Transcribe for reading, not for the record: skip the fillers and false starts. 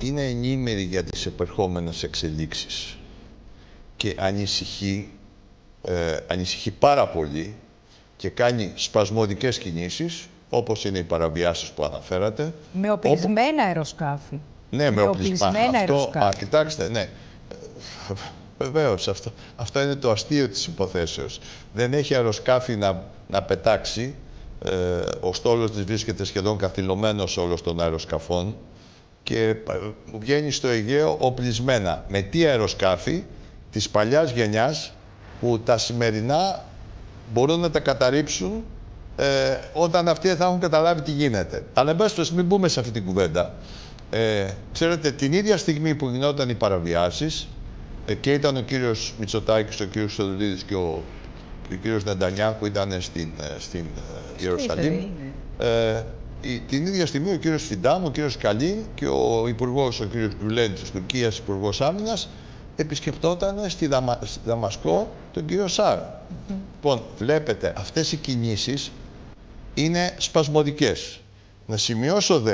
είναι ενήμερη για τις επερχόμενες εξελίξεις και ανησυχεί πάρα πολύ και κάνει σπασμωδικές κινήσεις, όπως είναι οι παραβιάσεις που αναφέρατε. Με οπλισμένα αεροσκάφη. Ναι, με οπλισμένα αεροσκάφη. Κοιτάξτε, ναι. Βεβαίως, αυτό είναι το αστείο της υποθέσεως. Δεν έχει αεροσκάφη να πετάξει. Ο στόλος της βρίσκεται σχεδόν καθυλωμένος όλος των αεροσκαφών και βγαίνει στο Αιγαίο οπλισμένα. Με τι αεροσκάφη της παλιάς γενιάς που τα σημερινά μπορούν να τα καταρρίψουν όταν αυτοί θα έχουν καταλάβει τι γίνεται. Αλλά εν πάση περιπτώσει, μην μπούμε σε αυτή την κουβέντα. Ξέρετε, την ίδια στιγμή που γινόταν οι παραβιάσεις και ήταν ο κύριος Μητσοτάκης, ο κύριος Χρυστοδουλίδης και ο κύριος Νετανιάχου ήταν στην Ιερουσαλήμ. Την ίδια στιγμή ο κύριος Φιντάμ, ο κύριος Καλίν και ο υπουργός, ο κύριος Γκουλέν της Τουρκίας, υπουργός άμυνας, επισκεπτόταν στη Δαμασκό τον κύριο Σάρα. Λοιπόν, βλέπετε, αυτές οι κινήσεις είναι σπασμωδικές. Να σημειώσω δε